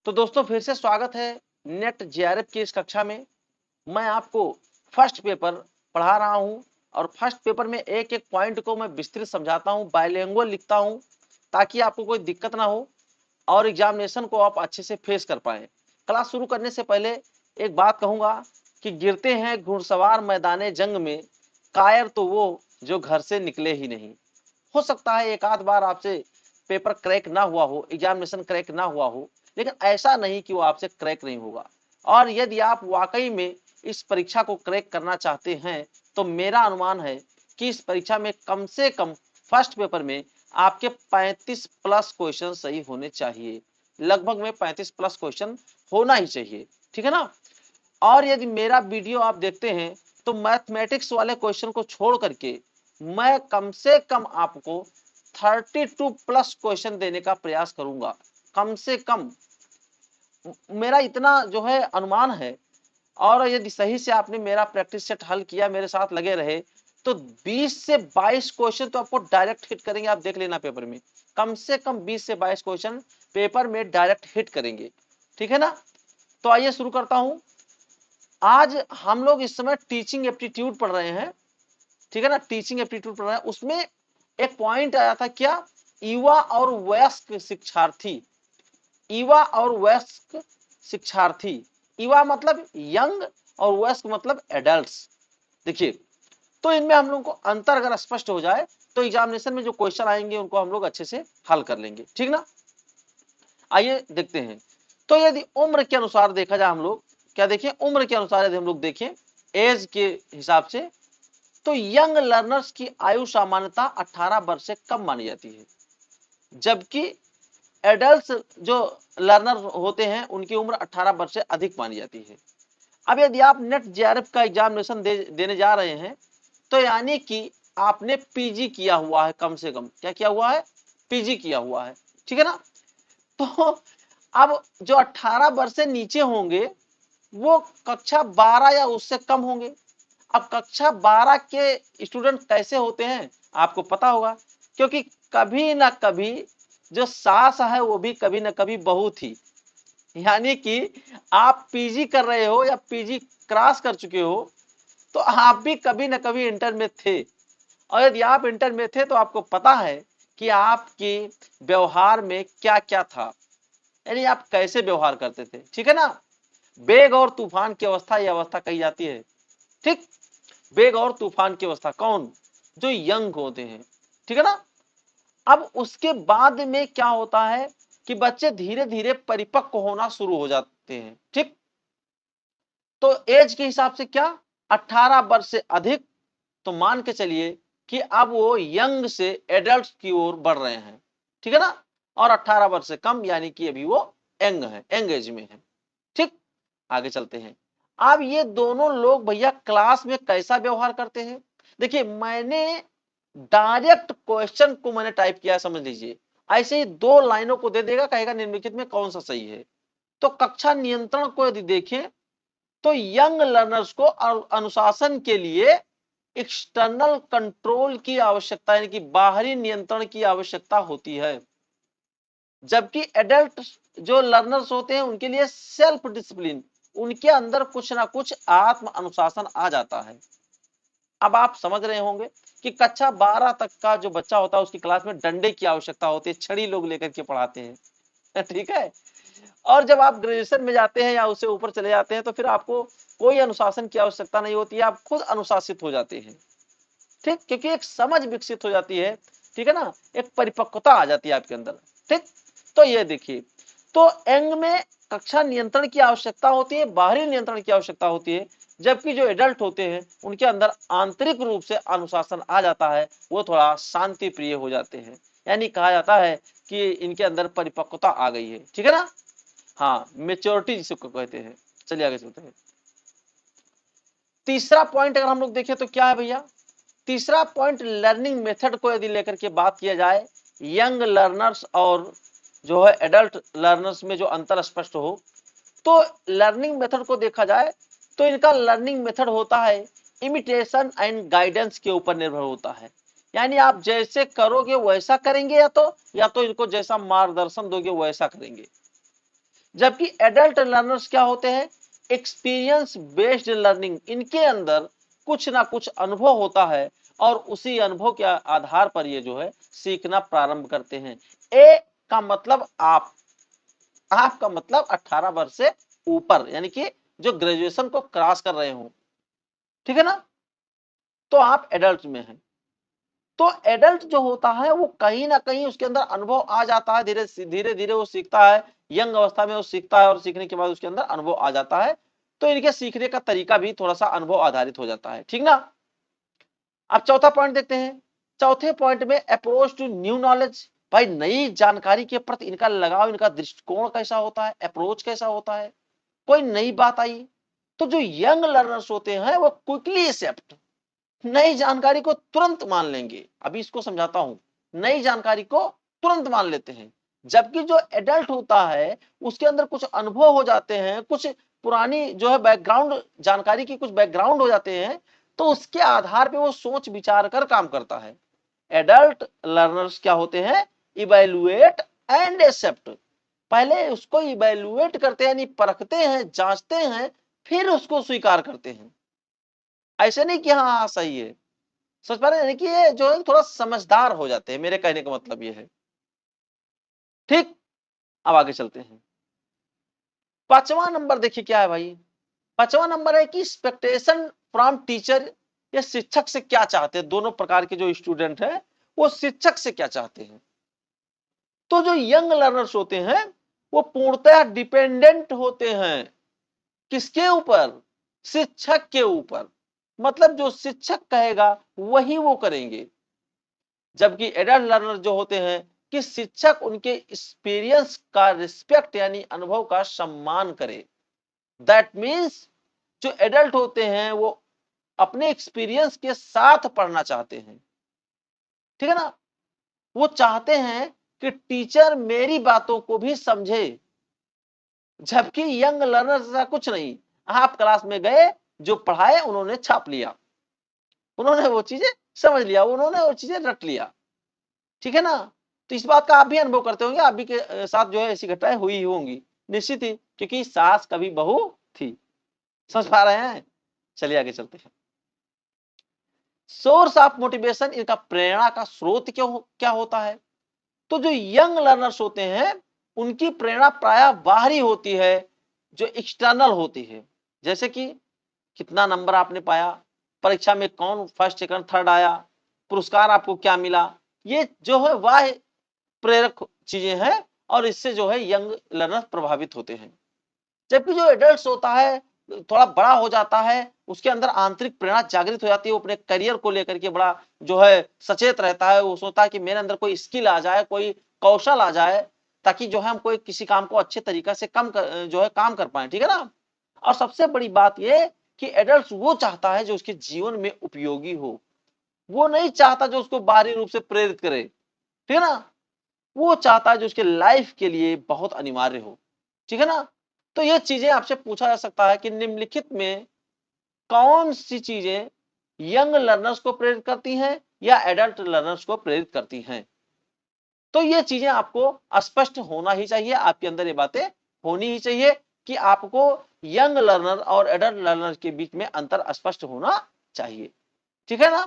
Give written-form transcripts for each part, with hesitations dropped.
तो दोस्तों फिर से स्वागत है नेट जेआरएफ की इस कक्षा में। मैं आपको फर्स्ट पेपर पढ़ा रहा हूं और फर्स्ट पेपर में एक एक पॉइंट को मैं विस्तृत समझाता हूं, बाइलिंगुअल लिखता हूं ताकि आपको कोई दिक्कत ना हो और एग्जामिनेशन को आप अच्छे से फेस कर पाए। क्लास शुरू करने से पहले एक बात कहूंगा कि गिरते हैं घुड़सवार मैदाने जंग में, कायर तो वो जो घर से निकले ही नहीं। हो सकता है एक आध बार आपसे पेपर क्रैक ना हुआ हो, एग्जामिनेशन क्रैक ना हुआ हो, लेकिन ऐसा नहीं कि वो आपसे क्रैक नहीं होगा। और यदि आप वाकई में इस परीक्षा को क्रैक करना चाहते हैं तो मेरा अनुमान है कि इस परीक्षा में कम से कम फर्स्ट पेपर में आपके 35 प्लस क्वेश्चन सही होने चाहिए। लगभग में 35 प्लस क्वेश्चन होना ही चाहिए, ठीक है ना। और यदि मेरा वीडियो आप देखते हैं तो मैथमेटिक्स वाले क्वेश्चन को छोड़ करके मैं कम से कम आपको 32 प्लस क्वेश्चन देने का प्रयास करूंगा। कम से कम मेरा इतना जो है अनुमान है। और यदि सही से आपने मेरा प्रैक्टिस सेट हल किया, मेरे साथ लगे रहे, तो 20 से 22 क्वेश्चन तो आपको डायरेक्ट हिट करेंगे। आप देख लेना पेपर में कम से कम 20 से 22 क्वेश्चन पेपर में डायरेक्ट हिट करेंगे, ठीक है ना। तो आइए शुरू करता हूं। आज हम लोग इस समय टीचिंग एप्टीट्यूड पढ़ रहे हैं, ठीक है ना। टीचिंग एप्टीट्यूड पढ़ रहे हैं, उसमें एक पॉइंट आया था क्या, युवा और वयस्क शिक्षार्थी। युवा और वयस्क शिक्षार्थी, युवा मतलब यंग और वयस्क मतलब एडल्ट्स। देखिए, तो इनमें हम लोग को अंतर अगर स्पष्ट हो जाए तो एग्जामिनेशन में जो क्वेश्चन आएंगे उनको हम लोग अच्छे से हल कर लेंगे, ठीक ना। आइए देखते हैं। तो यदि उम्र के अनुसार देखा जाए, हम लोग क्या देखें, उम्र के अनुसार यदि हम लोग देखें एज के हिसाब से, तो यंग लर्नर्स की आयु सामान्यतः 18 वर्ष से कम मानी जाती है, जबकि एडल्ट्स जो लर्नर होते हैं उनकी उम्र 18 वर्ष से अधिक मानी जाती है। अब यदि आप नेट जेआरएफ का एग्जामिनेशन देने जा रहे हैं तो यानी कि आपने पीजी किया हुआ है, कम से कम क्या किया हुआ है, पीजी किया हुआ है, ठीक है ना। तो अब जो 18 वर्ष से नीचे होंगे वो कक्षा 12 या उससे कम होंगे। अब कक्षा 12 के स्टूडेंट कैसे होते हैं आपको पता होगा, क्योंकि कभी ना कभी जो सास है वो भी कभी ना कभी बहू थी। यानी कि आप पीजी कर रहे हो या पीजी क्रॉस कर चुके हो तो आप भी कभी ना कभी इंटर में थे। और यदि आप इंटर में थे तो आपको पता है कि आपकी व्यवहार में क्या क्या था, यानी आप कैसे व्यवहार करते थे, ठीक है ना। बेग और तूफान की अवस्था, यह अवस्था कही जाती है, ठीक। बेग और तूफान की अवस्था कौन, जो यंग होते हैं, ठीक है ना। अब उसके बाद में क्या होता है कि बच्चे धीरे धीरे परिपक्व होना शुरू हो जाते हैं, ठीक। तो एज के हिसाब से क्या, 18 वर्ष से अधिक, तो मान के चलिए कि अब वो यंग से एडल्ट की ओर बढ़ रहे हैं, ठीक है ना। और 18 वर्ष से कम यानी कि अभी वो यंग है, यंग एज में है, ठीक। आगे चलते हैं। अब ये दोनों लोग भैया क्लास में कैसा व्यवहार करते हैं, देखिए मैंने डायरेक्ट क्वेश्चन को मैंने टाइप किया है, समझ लीजिए। ऐसे ही दो लाइनों को दे देगा, कहेगा निम्नलिखित में कौन सा सही है। तो कक्षा नियंत्रण को यदि देखें तो यंग लर्नर्स को अनुशासन के लिए एक्सटर्नल कंट्रोल की आवश्यकता, यानी कि बाहरी नियंत्रण की आवश्यकता होती है, जबकि एडल्ट जो लर्नर्स होते हैं उनके लिए सेल्फ डिसिप्लिन, उनके अंदर कुछ ना कुछ आत्म अनुशासन आ जाता है। अब आप समझ रहे होंगे कि कक्षा 12 तक का जो बच्चा होता है उसकी क्लास में डंडे की आवश्यकता होती है, छड़ी लोग लेकर के पढ़ाते हैं ठीक है। और जब आप ग्रेजुएशन में जाते हैं या उससे ऊपर चले जाते हैं तो फिर आपको कोई अनुशासन की आवश्यकता नहीं होती है, आप खुद अनुशासित हो जाते हैं, ठीक। क्योंकि एक समझ विकसित हो जाती है, ठीक है ना, एक परिपक्वता आ जाती है आपके अंदर, ठीक। तो ये देखिए, तो एंग में कक्षा नियंत्रण की आवश्यकता होती है, बाहरी नियंत्रण की आवश्यकता होती है, जबकि जो एडल्ट होते हैं उनके अंदर आंतरिक रूप से अनुशासन आ जाता है, वो थोड़ा शांति प्रिय हो जाते हैं, यानी कहा जाता है कि इनके अंदर परिपक्वता आ गई है, ठीक है ना। हाँ, मेच्योरिटी जिसको कहते हैं। चलिए आगे चलते हैं। तीसरा पॉइंट अगर हम लोग देखें तो क्या है भैया, तीसरा पॉइंट लर्निंग मेथड को यदि लेकर के बात किया जाए, यंग लर्नर्स और जो है एडल्ट लर्नर्स में जो अंतर स्पष्ट हो, तो लर्निंग मेथड को देखा जाए तो इनका लर्निंग मेथड होता है इमिटेशन एंड गाइडेंस के ऊपर निर्भर होता है, यानी आप जैसे करोगे वैसा करेंगे, या तो इनको जैसा मार्गदर्शन दोगे वैसा करेंगे। जबकि एडल्ट लर्नर्स क्या होते हैं, एक्सपीरियंस बेस्ड लर्निंग, इनके अंदर कुछ ना कुछ अनुभव होता है और उसी अनुभव के आधार पर ये जो है सीखना प्रारंभ करते हैं। ए का मतलब आपका मतलब 18 वर्ष से ऊपर, यानी कि जो ग्रेजुएशन को क्रॉस कर रहे हो, ठीक है ना, तो आप एडल्ट में हैं। तो एडल्ट जो होता है वो कहीं ना कहीं उसके अंदर अनुभव आ जाता है, धीरे धीरे धीरे वो सीखता है, यंग अवस्था में वो सीखता है और सीखने के बाद उसके अंदर अनुभव आ जाता है। तो इनके सीखने का तरीका भी थोड़ा सा अनुभव आधारित हो जाता है, ठीक ना। अब चौथा पॉइंट देखते हैं। चौथे पॉइंट में अप्रोच टू न्यू नॉलेज, भाई नई जानकारी के प्रति इनका लगाव, इनका दृष्टिकोण कैसा होता है, अप्रोच कैसा होता है। कोई नई बात आई तो जो यंग लर्नर्स होते हैं वो क्विकली एक्सेप्ट, नई जानकारी को तुरंत मान लेंगे। अभी इसको समझाता हूं, नई जानकारी को तुरंत मान लेते हैं। जबकि जो एडल्ट होता है उसके अंदर कुछ अनुभव हो जाते हैं, कुछ पुरानी जो है बैकग्राउंड जानकारी की कुछ बैकग्राउंड हो जाते हैं, तो उसके आधार पे वो सोच विचार कर काम करता है। एडल्ट लर्नर्स क्या होते हैं, इवैल्यूएट एंड एक्सेप्ट, पहले उसको इवैल्यूएट करते हैं, यानी परखते हैं, जांचते हैं, फिर उसको स्वीकार करते हैं। ऐसे नहीं कि हाँ सही है, समझ पा रहे हैं, कि ये जो है थोड़ा समझदार हो जाते हैं, मेरे कहने का मतलब ये है। ठीक, अब आगे चलते हैं। पांचवा नंबर देखिए क्या है भाई, पांचवा नंबर है कि एक्सपेक्टेशन फ्रॉम टीचर, ये शिक्षक से क्या चाहते हैं। दोनों प्रकार के जो स्टूडेंट हैं वो शिक्षक से क्या चाहते हैं। तो जो यंग लर्नर्स होते हैं वो पूर्णतः डिपेंडेंट होते हैं, किसके ऊपर, शिक्षक के ऊपर, मतलब जो शिक्षक कहेगा वही वो करेंगे। जबकि एडल्ट लर्नर जो होते हैं कि शिक्षक उनके एक्सपीरियंस का रिस्पेक्ट, यानी अनुभव का सम्मान करे। दैट मीन्स जो एडल्ट होते हैं वो अपने एक्सपीरियंस के साथ पढ़ना चाहते हैं, ठीक है ना। वो चाहते हैं कि टीचर मेरी बातों को भी समझे। जबकि यंग लर्नर ऐसा कुछ नहीं, आप क्लास में गए, जो पढ़ाए उन्होंने छाप लिया, उन्होंने वो चीजें समझ लिया, उन्होंने वो चीजें रट लिया, ठीक है ना। तो इस बात का आप भी अनुभव करते होंगे, आप भी के साथ जो है ऐसी घटनाएं हुई ही होंगी, निश्चित ही, क्योंकि सास कभी बहू थी। समझ पा रहे हैं, चलिए आगे चलते हैं। सोर्स ऑफ मोटिवेशन, इनका प्रेरणा का स्रोत क्या होता है। तो जो यंग लर्नर्स होते हैं उनकी प्रेरणा प्रायः बाहरी होती है, जो एक्सटर्नल होती है। जैसे कि कितना नंबर आपने पाया, परीक्षा में कौन फर्स्ट सेकंड थर्ड आया, पुरस्कार आपको क्या मिला, ये जो है वह प्रेरक चीजें हैं और इससे जो है यंग लर्नर प्रभावित होते हैं। जबकि जो एडल्ट्स होता है थोड़ा बड़ा हो जाता है, उसके अंदर आंतरिक प्रेरणा जागृत हो जाती है, वो अपने करियर को लेकर के बड़ा जो है सचेत रहता है। वो सोचता है कि मेरे अंदर कोई स्किल आ जाए, कोई कौशल आ जाए, ताकि जो है हम कोई किसी काम को अच्छे तरीके से जो है काम कर पाए, ठीक है ना। और सबसे बड़ी बात ये कि एडल्ट वो चाहता है जो उसके जीवन में उपयोगी हो, वो नहीं चाहता जो उसको बाहरी रूप से प्रेरित करे, ठीक है ना। वो चाहता है जो उसके लाइफ के लिए बहुत अनिवार्य हो, ठीक है ना। तो ये चीजें आपसे पूछा जा सकता है कि निम्नलिखित में कौन सी चीजें यंग लर्नर्स को प्रेरित करती हैं या एडल्ट लर्नर्स को प्रेरित करती हैं। तो ये चीजें आपको स्पष्ट होना ही चाहिए, आपके अंदर ये बातें होनी ही चाहिए कि आपको यंग लर्नर और एडल्ट लर्नर के बीच में अंतर स्पष्ट होना चाहिए, ठीक है ना।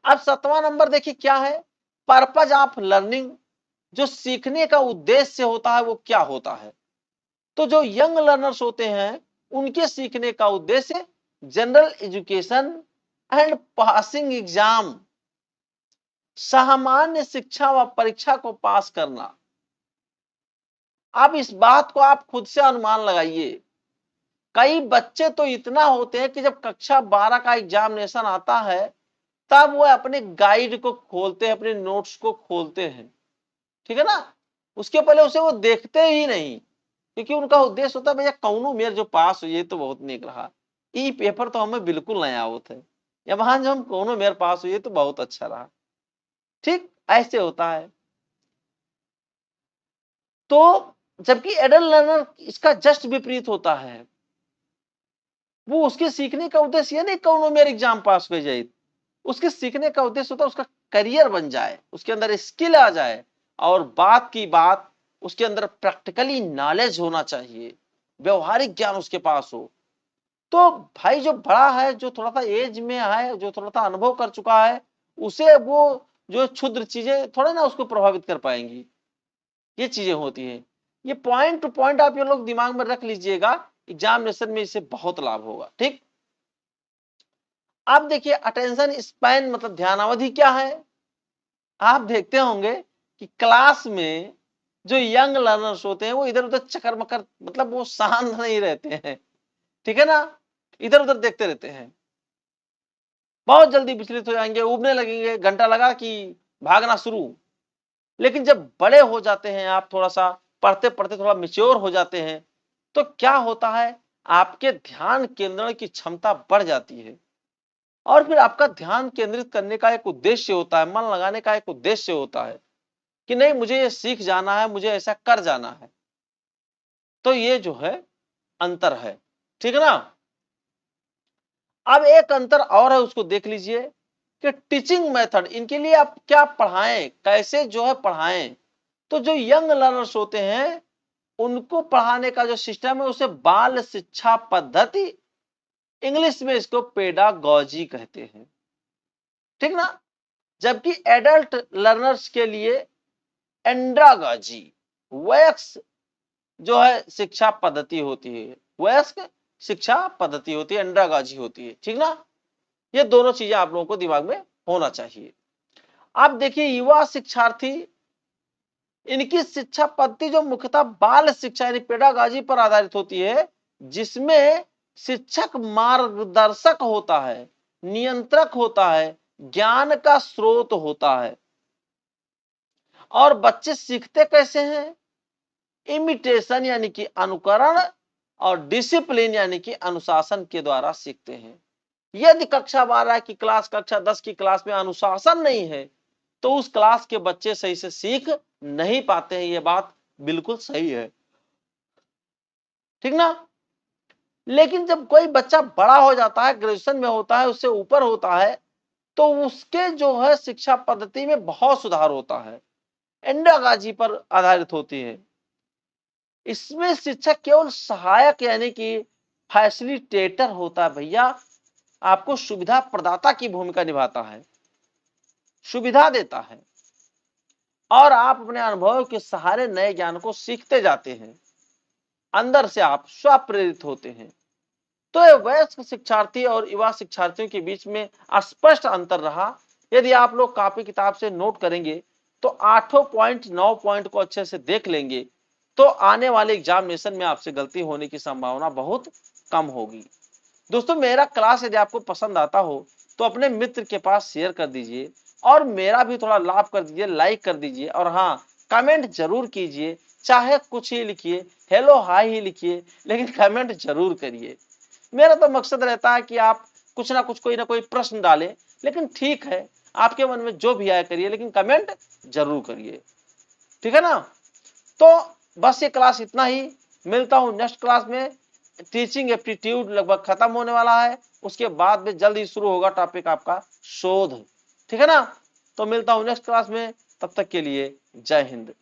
अब 7वां नंबर देखिए क्या है, पर्पज ऑफ लर्निंग, जो सीखने का उद्देश्य होता है वो क्या होता है। तो जो यंग लर्नर्स होते हैं उनके सीखने का उद्देश्य general education and passing exam, सामान्य शिक्षा व परीक्षा को पास करना। अब इस बात को आप खुद से अनुमान लगाइए, कई बच्चे तो इतना होते हैं कि जब कक्षा 12 का एग्जामिनेशन आता है तब वो अपने गाइड को खोलते हैं, अपने नोट्स को खोलते हैं, ठीक है ना। उसके पहले उसे वो देखते ही नहीं, क्योंकि उनका उद्देश्य होता है भैया कौनो मेर जो पास हो ये तो बहुत नेक रहा, ई पेपर तो हमें बिल्कुल नहीं आवत है, या वहां जो हम कौनो मेर पास हुए तो बहुत अच्छा रहा, ठीक ऐसे होता है। तो जबकि एडल्ट लर्नर इसका जस्ट विपरीत होता है, वो उसके सीखने का उद्देश्य ये नहीं कौनो मेर एग्जाम पास हो जाए, उसके सीखने का उद्देश्य होता है उसका करियर बन जाए, उसके अंदर स्किल आ जाए, और बात की बात उसके अंदर प्रैक्टिकली नॉलेज होना चाहिए, व्यवहारिक ज्ञान उसके पास हो। तो भाई जो बड़ा है, जो थोड़ा सा एज में है, जो थोड़ा सा अनुभव कर चुका है, उसे वो जो क्षुद्र चीजें थोड़ा ना उसको प्रभावित कर पाएंगी। ये चीजें होती हैं। ये पॉइंट टू पॉइंट आप ये लोग दिमाग में रख लीजिएगा, एग्जामिनेशन में इससे बहुत लाभ होगा। ठीक, अब देखिए अटेंशन स्पैन मतलब ध्यानावधि क्या है। आप देखते होंगे कि क्लास में जो यंग लर्नर्स होते हैं वो इधर उधर चक्कर मकर, मतलब वो शांत नहीं रहते हैं, ठीक है ना, इधर उधर देखते रहते हैं, बहुत जल्दी विचलित हो जाएंगे, उबने लगेंगे, घंटा लगा कि भागना शुरू। लेकिन जब बड़े हो जाते हैं आप, थोड़ा सा पढ़ते पढ़ते थोड़ा मेच्योर हो जाते हैं, तो क्या होता है, आपके ध्यान केंद्रण की क्षमता बढ़ जाती है और फिर आपका ध्यान केंद्रित करने का एक उद्देश्य होता है, मन लगाने का एक उद्देश्य होता है कि नहीं मुझे ये सीख जाना है, मुझे ऐसा कर जाना है। तो ये जो है अंतर है, ठीक है ना। अब एक अंतर और है, उसको देख लीजिए कि टीचिंग मेथड, इनके लिए आप क्या पढ़ाएं, कैसे जो है पढ़ाएं। तो जो यंग लर्नर्स होते हैं उनको पढ़ाने का जो सिस्टम है उसे बाल शिक्षा पद्धति, इंग्लिश में इसको पेडागॉजी कहते हैं, ठीक ना। जबकि एडल्ट लर्नर्स के लिए एंड्रागॉजी, वयस्क जो है शिक्षा पद्धति होती है, वयस्क शिक्षा पद्धति होती है, एंड्रागॉजी होती है, ठीक ना। ये दोनों चीजें आप लोगों को दिमाग में होना चाहिए। अब देखिए युवा शिक्षार्थी, इनकी शिक्षा पद्धति जो मुख्यतः बाल शिक्षा यानी पेडागॉजी पर आधारित होती है, जिसमें शिक्षक मार्गदर्शक होता है, नियंत्रक होता है, ज्ञान का स्रोत होता है। और बच्चे सीखते कैसे हैं, इमिटेशन यानी कि अनुकरण और डिसिप्लिन यानी कि अनुशासन के द्वारा सीखते हैं। यदि कक्षा 12 की क्लास, कक्षा 10 की क्लास में अनुशासन नहीं है तो उस क्लास के बच्चे सही से सीख नहीं पाते हैं, ये बात बिल्कुल सही है, ठीक ना। लेकिन जब कोई बच्चा बड़ा हो जाता है, ग्रेजुएशन में होता है, उससे ऊपर होता है, तो उसके जो है शिक्षा पद्धति में बहुत सुधार होता है, एंडागाजी पर आधारित होती है। इसमें शिक्षक केवल सहायक यानी कि फैसिलिटेटर होता है भैया, आपको सुविधा प्रदाता की भूमिका निभाता है, सुविधा देता है और आप अपने अनुभव के सहारे नए ज्ञान को सीखते जाते हैं, अंदर से आप स्वप्रेरित होते हैं। तो ये वयस्क शिक्षार्थी और युवा शिक्षार्थियों के बीच में स्पष्ट अंतर रहा। यदि आप लोग कॉपी किताब से नोट करेंगे तो 8 पॉइंट 9 पॉइंट को अच्छे से देख लेंगे तो आने वाले एग्जामिनेशन में आपसे गलती होने की संभावना बहुत कम होगी। दोस्तों मेरा क्लास यदि आपको पसंद आता हो तो अपने मित्र के पास शेयर कर दीजिए और मेरा भी थोड़ा लाभ कर दीजिए, लाइक कर दीजिए और हाँ कमेंट जरूर कीजिए, चाहे कुछ ही लिखिए, हेलो हाय ही लिखिए, लेकिन कमेंट जरूर करिए। मेरा तो मकसद रहता है कि आप कुछ ना कुछ, कोई ना कोई प्रश्न डालें, लेकिन ठीक है आपके मन में जो भी आया करिए, लेकिन कमेंट जरूर करिए, ठीक है ना। तो बस ये क्लास इतना ही, मिलता हूं नेक्स्ट क्लास में। टीचिंग एप्टीट्यूड लगभग खत्म होने वाला है, उसके बाद में जल्दी शुरू होगा टॉपिक आपका शोध, ठीक है ना। तो मिलता हूं नेक्स्ट क्लास में, तब तक के लिए जय हिंद।